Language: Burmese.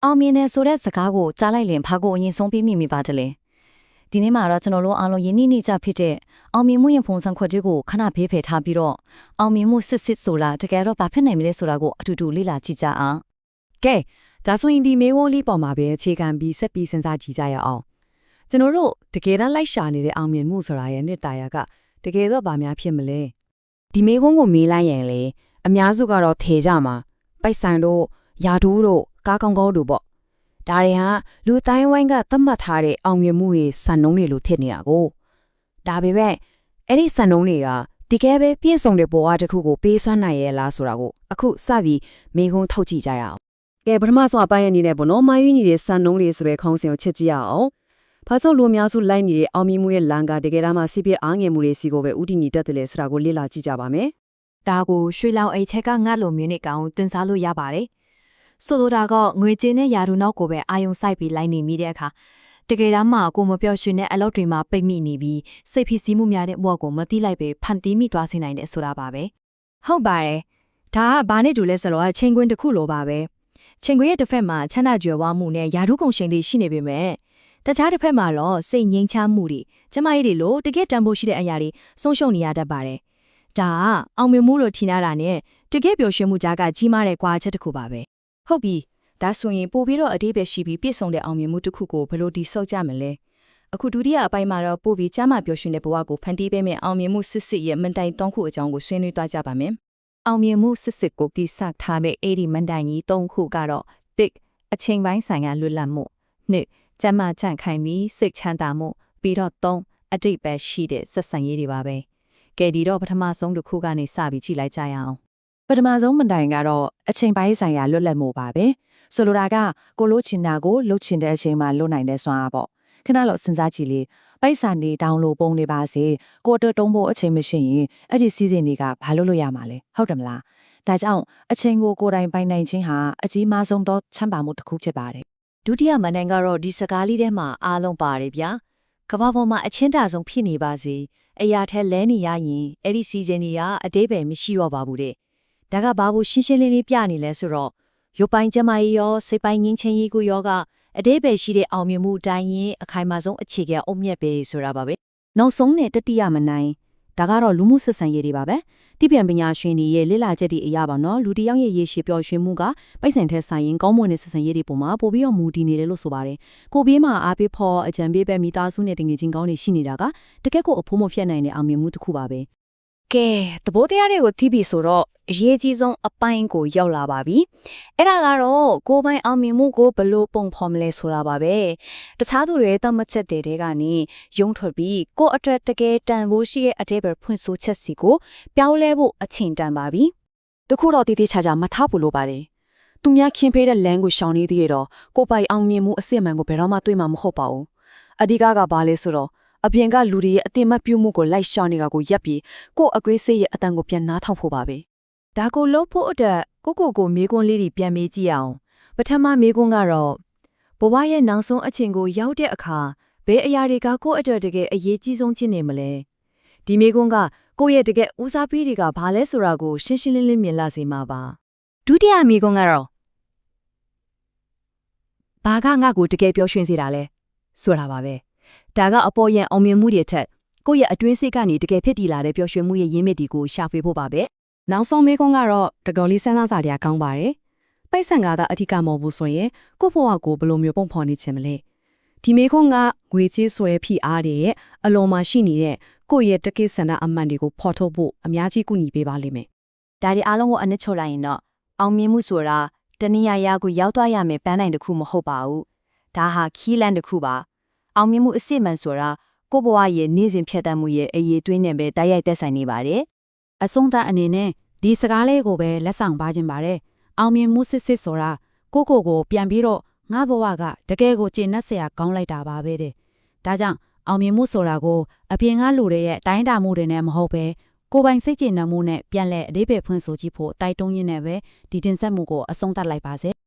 အောင်မြင်တဲ့ဆိုတဲ့စကားကိုကြားလိုက်ရင်ဘာကိုအရင်ဆုံးပြီးမိပါတယ်လေဒီနေ့မှာတော့ကျွန်တော်တို့အားလုံးယဉ်နှိနေကြဖြစ်တဲ့အောင်မြင်မှုရင်ဖုံစံခွက်တွေကိုခဏဖေးဖယ်ထားပြီးတော့အောင်မြင်မှုစစ်ဆိုတာတကယ်တော့ဘာဖြစ်နိုင်မလဲဆိုတာကိုအတူတူလေ့လာကြည့်ကြအောင်ကဲဒါဆိုရင်ဒီမေဝိုးလေးပေါ်မှာပဲအခြေခံပြီးဆက်ပြီးစဉ်းစားကြည့်ကြရအောင်ကျွန်တော်တို့တကယ်တမ်းလိုက်ရှာနေတဲ့အောင်မြင်မှုဆိုတာရဲ့နှစ်တာယာကတကယ်တော့ဘာများဖြစ်မလဲဒီမေကုန်းကိုမေးလိုက်ရင်လေအများစုကတော့ထေကြမှာပိုက်ဆံတို့ယာဒူးတို့ကားကောင်းကောင်းတို့ပေါ့ဒါတွေဟာလူတိုင်းဝိုင်းကသတ်မှတ်ထားတဲ့အောင်မြင်မှုရဲ့စံနှုန်းတွေလိုဖြစ်နေတာကိုဒါပေမဲ့အဲ့ဒီစံနှုန်းတွေကတကယ်ပဲပြည့်စုံတဲ့ဘဝတစ်ခုကိုပေးစွမ်းနိုင်ရဲ့လားဆိုတာကိုအခုစပြီးမေကုန်းထုတ်ကြည့်ကြရအောင်ကဲပထမဆုံးအပိုင်းအနေနဲ့ပေါ့နော်မာယူနေတဲ့စံနှုန်းတွေဆိုတဲ့ခေါင်းစဉ်ကိုချက်ကြည့်ရအောင်ဘာလို့လူအများစုလိုက်နေတဲ့အောင်မြင်မှုရဲ့လမ်းကတကယ်တမ်းမှစီးပြအားငယ်မှုတွေစီကိုပဲဥတီညီတက်တယ်လေဆိုတာကိုလေ့လာကြည့်ကြပါမယ်ဒါကိုရွှေလောင်အိတ်ချက်ကငတ်လိုမျိုးနဲ့ကောင်တင်စားလို့ရပါတယ်ဆိုလိုတာကငွေကြေးနဲ့ယာရုနောက်ကိုပဲအာယုံစိုက်ပြီးလိုက်နေမိတဲ့အခါတကယ်တမ်းမှကိုမပြောရွှေနဲ့အလုပ်တွေမှာပိတ်မိနေပြီးစိတ်ဖိစီးမှုများတဲ့ဘဝကိုမတိလိုက်ပဲဖန်တီးမိသွားစေနိုင်တဲ့ဆိုတာပါပဲဟုတ်ပါတယ်ဒါကဘာနဲ့တူလဲဆိုတော့ချိန်ခွင်းတစ်ခုလိုပါပဲချိန်ခွင်းရဲ့တစ်ဖက်မှာချမ်းသာကြွယ်ဝမှုနဲ့ယာရုကုန်ရှင်တွေရှိနေပေမဲ့တခြားတစ်ဖက်မှာတော့စိတ်ငြိမ်းချမ်းမှုတွေကျမကြီးတွေလိုတကယ်တန်ဖိုးရှိတဲ့အရာတွေဆုံးရှုံးနေရတတ်ပါတယ်ဒါကအောင်မြင်မှုလို့ထင်ရတာနဲ့တကယ်ပျော်ရွှင်မှုကြားကကြီးမားတဲ့ကွာချက်တစ်ခုပါပဲဟုတ်ပြီဒါဆိုရင်ပို့ပြီးတော့အသေးပဲရှိပြီးပြည့်စုံတဲ့အောင်မြင်မှုတစ်ခုကိုဘယ်လိုတိစောက်ကြမလဲအခုဒုတိယအပိုင်းမှာတော့ပို့ပြီးကျမ်းမာပျော်ရွှင်တဲ့ဘဝကိုဖန်တီးပေးမယ့်အောင်မြင်မှုစစ်ရဲ့မန်တိုင်၃ခုအကြောင်းကိုဆွေးနွေးသွားကြပါမယ်အောင်မြင်မှုစစ်ကိုတိစထားမယ့်အဲ့ဒီမန်တိုင်ကြီး၃ခုကတော့တစ်အချိန်ပိုင်းဆိုင်ရာလွတ်လပ်မှုနှစ်ကျမ်းမာချန့်ခိုင်ပြီးစိတ်ချမ်းသာမှုပြီးတော့၃အတိတ်ပဲရှိတဲ့ဆက်ဆံရေးတွေပါပဲကဲဒီတော့ပထမဆုံးတစ်ခုကနေစပြီးကြည့်လိုက်ကြရအောင်ပထမဆုံးမန်တိုင်ကတော့အချိန်ပိုင်းဆိုင်ရာလွတ်လပ်မှုပါပဲဆိုလိုတာကကိုလို့ချင်တာကိုလှုပ်ချင်တဲ့အချိန်မှာလွတ်နိုင်တဲ့စွမ်းအားပေါ့ခဏလောက်စဉ်းစားကြည့်လေပိုက်ဆံနေဒေါင်းလိုပုံနေပါစေကိုတော်တုံးဖို့အချိန်မရှိရင်အဲ့ဒီစီးစဉ်တွေကဘာလို့လို့ရမှာလဲဟုတ်တယ်မလားဒါကြောင့်အချိန်ကိုကိုယ်တိုင်ပိုင်နိုင်ခြင်းဟာအကြီးမားဆုံးသောချမ်းသာမှုတစ်ခုဖြစ်ပါတယ်ဒုတိယမန်တိုင်ကတော့ဒီစကားလေးထဲမှာအားလုံးပါတယ်ဗျာကမ္ဘာပေါ်မှာအချင်းတာဆုံးဖြစ်နေပါစေအရာထက်လဲနေရရင်အဲ့ဒီစီစဉ်တွေကအတိပ္ပယ်မရှိတော့ပါဘူးတဲ့ဒါကဘာလို့ရှင်းရှင်းလင်းလင်းပြနေလဲဆိုတော့ရုပ်ပိုင်းကျမကြီးရောစိတ်ပိုင်းငင်းချင်းကြီးကိုရောကအတိပ္ပယ်ရှိတဲ့အောင်မြင်မှုအတိုင်းရင်အခိုင်အမာဆုံးအခြေခံအုတ်မြက်ပဲဆိုတာပါပဲနောက်ဆုံးနဲ့တတိယမနိုင်ဒါကတော့လူမှုဆက်ဆံရေးတွေပါပဲတိပြန်ပညာရှင်တွေရဲ့လေ့လာချက်တွေအရပါနော်လူတစ်ယောက်ရဲ့ရေရှည်ပျော်ရွှင်မှုကပိုက်ဆံထက်ဆိုင်ရင်ကောင်းမွန်တဲ့ဆက်ဆံရေးတွေပုံမှာပိုပြီးတော့မူတည်နေတယ်လို့ဆိုပါတယ်ကိုဘေးမှာအားပေးဖို့အကြံပေးပဲမိသားစုနဲ့တငယ်ချင်းကောင်းတွေရှိနေတာကတကယ့်ကိုအဖို့မဖျက်နိုင်တဲ့အောင်မြင်မှုတစ်ခုပါပဲကဲသဘောတရားတွေကိုသိပြီဆိုတော့အရေးကြီးဆုံးအပိုင်းကိုရောက်လာပါပြီအဲ့ဒါကတော့ကိုယ်ပိုင်အောင်မြင်မှုကိုဘယ်လိုပုံဖော်မလဲဆိုတာပါပဲတခြားသူတွေသတ်မှတ်ချက်တွေကနေယုံထွက်ပြီးကိုယ့်အတွက်တကယ်တန်ဖိုးရှိတဲ့အသေးပဲဖွင့်ဆိုချက်စီကိုပြောင်းလဲဖို့အချိန်တန်ပါပြီတခုတော့တည်တည်ချာချာမထားဖို့လိုပါတယ်သူများခင်ဖေးတဲ့လမ်းကိုရှောင်နေသေးရတော့ကိုယ်ပိုင်အောင်မြင်မှုအစစ်အမှန်ကိုဘယ်တော့မှတွေးမှာမဟုတ်ပါဘူးအဓိကဘာလဲဆိုတော့အပြင်ကလူတွေရဲ့အတင်မပြုမှုကိုလိုက်ရှောင်နေတာကိုရပ်ပြီးကိုယ့်အကွေးစိတ်ရဲ့အတန်ကိုပြန်နားထောင်ဖို့ပါပဲဒါကိုလှုပ်ဖို့အတွက်ကိုမေးခွန်းလေးတွေပြန်မေးကြည့်အောင်ပထမမေးခွန်းကတော့ဘဝရဲ့နောက်ဆုံးအချိန်ကိုရောက်တဲ့အခါဘယ်အရာတွေကကိုယ့်အတွက်တကယ်အရေးကြီးဆုံးဖြစ်နေမလဲဒီမေးခွန်းကကိုယ့်ရဲ့တကယ်ဦးစားပေးတွေကဘာလဲဆိုတာကိုရှင်းရှင်းလင်းလင်းမြင်လာစေမှာပါဒုတိယမေးခွန်းကတော့ဘာကငါ့ကိုတကယ်ပျော်ရွှင်စေတာလဲဆိုတာပါပဲဒါကအပေါ်ယံအောင်မြင်မှုတွေထက်ကိုယ့်ရဲ့အတွင်းစိတ်ကနေတကယ်ဖြစ်တည်လာတဲ့ပျော်ရွှင်မှုရဲ့ရင်းမြစ်တွေကိုရှာဖွေဖို့ပါပဲနောက်ဆုံးမေးခွန်းကတော့တော်တော်လေးစဉ်းစားစာတရားကောင်းပါတယ်ပိုက်ဆံကသာအထူးကမဟုတ်ဘူးဆိုရင်ကိုယ့်ဘဝကိုဘယ်လိုမျိုးပုံဖော်နေချင်မလဲဒီမေးခွန်းကငွေကြေးဆွဲဖိအားတွေရဲ့အလွန်မှရှိနေတဲ့ကိုယ့်ရဲ့တကိစ္စနာအမှန်တွေကိုဖော်ထုတ်ဖို့အများကြီးကူညီပေးပါလိမ့်မယ်ဒါဒီအားလုံးကိုအနစ်ချုပ်လိုက်ရင်တော့အောင်မြင်မှုဆိုတာတနည်းအားဖြင့်ကိုရောက်သွားရမယ်ပန်းနိုင်တစ်ခုမဟုတ်ပါဘူးဒါဟာခီးလန်းတစ်ခုပါအောင်မြင်မှုအစစ်မှန်ဆိုတာကိုယ့်ဘဝရဲ့နေ့စဉ်ဖြတ်သန်းမှုရဲ့အရေးသွင်းနဲ့ပဲတိုက်ရိုက်သက်ဆိုင်နေပါတယ်အဆုံးသတ်အနေနဲ့ဒီစကားလေးကိုပဲလက်ဆောင်ပါခြင်းပါတယ်အောင်မြင်မှုစစ်ဆိုတာကိုပြန်ပြီးတော့ငါဘဝကတကယ်ကိုကျင့်နှက်စရာကောင်းလိုက်တာပါပဲတဲ့ဒါကြောင့်အောင်မြင်မှုဆိုတာကိုအပြင်ကလူတွေရဲ့တိုင်းတာမှုတွေနဲ့မဟုတ်ပဲကိုယ်ပိုင်စိတ်ကျေနပ်မှုနဲ့ပြန်လဲအသေးပဲဖွင့်ဆိုကြည့်ဖို့တိုက်တွန်းရင်းနဲ့ပဲဒီတင်ဆက်မှုကိုအဆုံးသတ်လိုက်ပါစေ